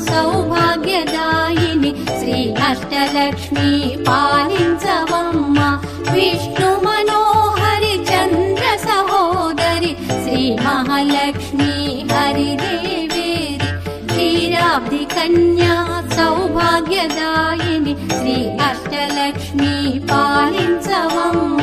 సౌభాగ్యదాయిని శ్రీ అష్టలక్ష్మి పాలించవమ్మ. విష్ణు మనోహరి చంద్ర సహోదరి శ్రీ మహాలక్ష్మి హరిదేవేరి క్షీరాబ్ది కన్యా సౌభాగ్యదాయిని శ్రీ అష్టలక్ష్మి పాలించవమ్మ.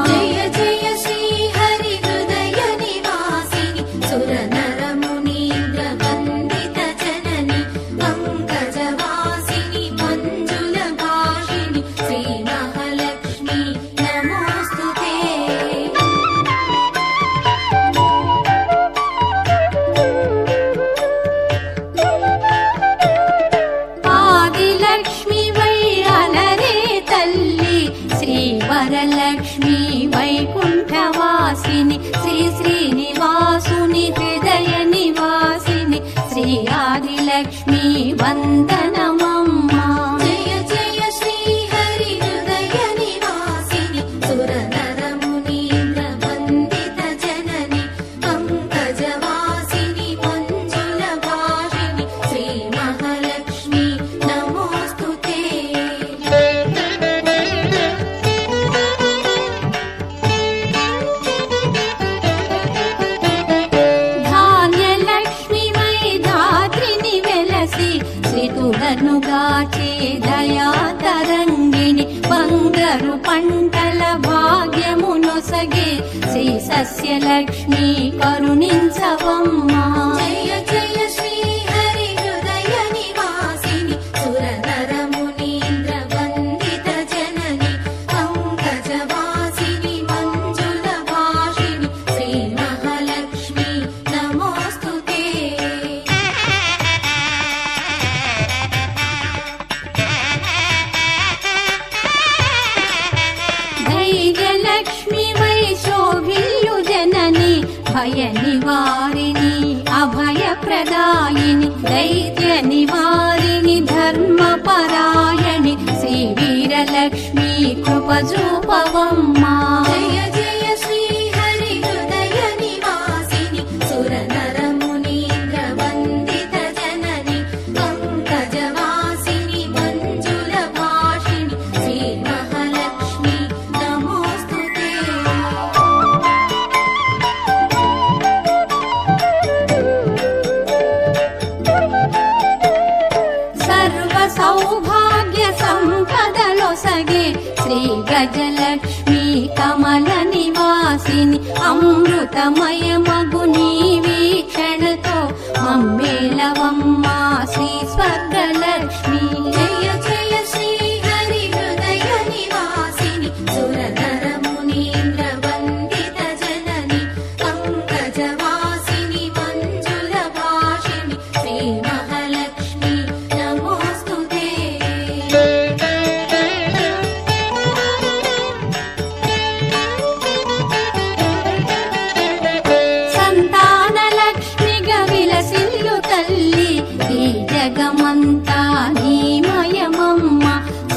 జయ జయ శ్రీ హరి హృదయ నివాసిని సుర నర మునీంద్ర వందిత జనని పంకజవాసిని మంజుల భాషిని శ్రీ మహాలక్ష్మి నమోస్తుతే. ఆదిలక్ష్మి వై అలరే తల్లి శ్రీ వరలక్ష్మి వైకుంఠవాసిని శ్రీ శ్రీనివాసుని హృదయ నివాసిని శ్రీ ఆదిలక్ష్మి వందనమమ్మ. జయ జయ శ్రీ హరి హృదయ నివాసిని సుర నర మునీంద్ర వందిత జనని పంకజవాసిని మంజుల భాషిని శ్రీ మహాలక్ష్మి నమోస్తుతే. ధాన్యలక్ష్మి వై ధాత్రిని వెలసి శ్రీతులను గాచే దయా తరంగిణి బంగారు పంటల భాగ్యమునొసగే శ్రీ సస్యలక్ష్మి కరుణించవమ్మ. జయ జయ శ్రీ హరి హృదయ నివాసిని సుర నర మునీంద్ర వందిత జనని పంకజవాసిని మంజుల భాషిని శ్రీ మహాలక్ష్మి నమోస్తుతే. ధైర్యలక్ష్మి వై శోభిల్లు జనని భయ నివారిణి అభయ ప్రదాయిని దైత్య నివారిణి ధర్మ పరాయణి శ్రీ వీరలక్ష్మి కృప చూపవమ్మ. జయ జయ శ్రీ హరి హృదయ నివాసిని సుర నర మునీంద్ర వందిత జనని పంకజవాసిని మంజుల భాషిని శ్రీ మహాలక్ష్మి నమోస్తుతే. సర్వ సౌభాగ్య సంపదలొసగే శ్రీ గజలక్ష్మి కమల నివాసిని అమృతమయమగు నీ వీక్షణతో మమ్మేలవమ్మ శ్రీ స్వర్గలక్ష్మి. జయ జయ శ్రీ హరి హృదయ నివాసిని సుర నర మునీంద్ర వందిత జనని పంకజవాసిని మంజుల భాషిని శ్రీ మహాలక్ష్మి నమోస్తుతే. సంతానలక్ష్మిగా విలసిల్లు తల్లి ఈ జగమంతా నీమయమమ్మ.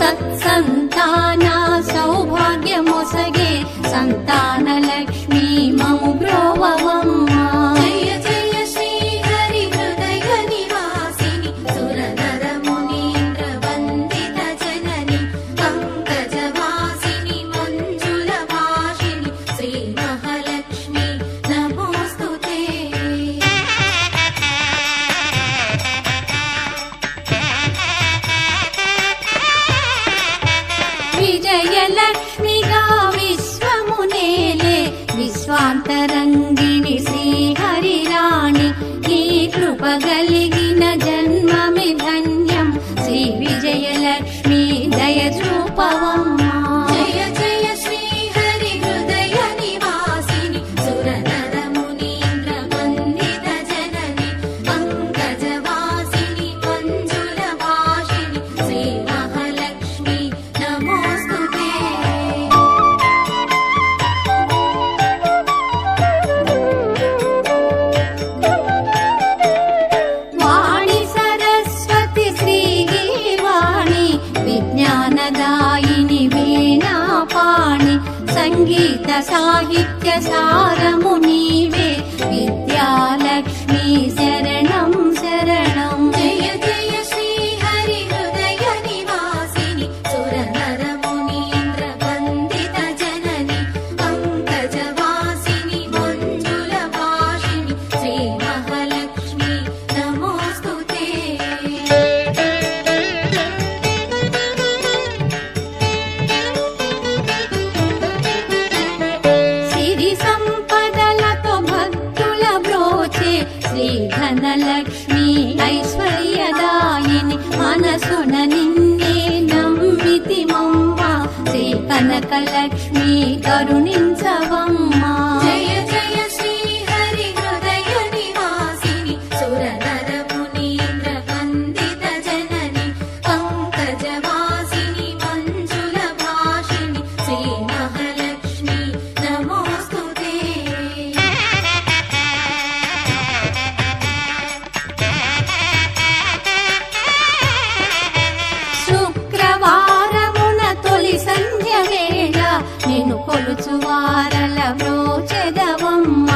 సత్సంతాన సౌభాగ్యమొసగే సంతానలక్ష్మి మము బ్రోవవమ్మ. జయ జయ శ్రీ హరి హృదయ నివాసిని సుర నర మునీంద్ర వందిత జనని పంకజవాసిని మంజుల భాషిని శ్రీ మహాలక్ష్మి నమోస్తుతే. విజయలక్ష్మిగా విశ్వమునేలే విశ్వాంతరంగిణి శ్రీహరిరాణి ఈ కృప కలిగిన జన్మమి ధన్యం శ్రీ విజయలక్ష్మి దయ చూపవమ్మ. జయ జయ శ్రీ హరి హృదయ నివాసిని సుర నర మునీంద్ర వందిత జనని పంకజవాసిని మంజుల భాషిని శ్రీ మహాలక్ష్మి నమోస్తుతే. వాణి సరస్వతి శ్రీగీవాణి విజ్ఞానదాయిని వీణాపాణి సంగీత సాహిత్య సారము నీవే విద్యాలక్ష్మి శరణం శరణం. జయ జయ మనసున నిన్నే నమ్మితిమమ్మ శ్రీ కనకలక్ష్మి కరుణించవమ్మా జయ జయ శ్రీ హరి హృదయ నివాసిని సురనర మునీంద్ర వందిత జనని పంకజవాసిని మంజుల భాషిణి శ్రీ మహాలక్ష్మి నమోస్తుతే శుక్రవారమున తొలి సంధ్య వేళ నిన్ను కొలుచు వారల బ్రోచెదవమ్మ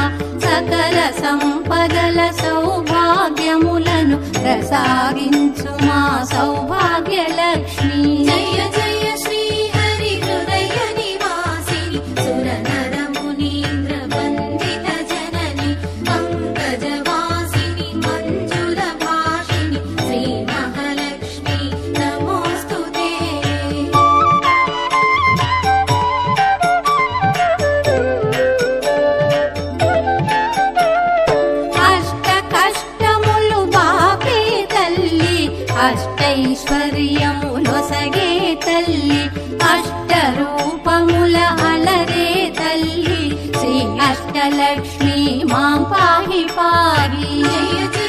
సకల సంపదల సౌభాగ్యములను ప్రసాదించు మా సౌభాగ్యలక్ష్మి జయ జయ శ్రీ హరి హృదయ నివాసిని సురనర మునీంద్ర వందిత జనని పంకజవాసిని మంజుల భాషిణి శ్రీ మహాలక్ష్మి నమోస్తుతే అష్ట కష్టములు బాపే తల్లి అష్టైశ్వర్యములొసగే తల్లి అష్ట రూపముల అలరే తల్లి శ్రీ అష్టలక్ష్మి మాం పాహి పాహి జయ జయ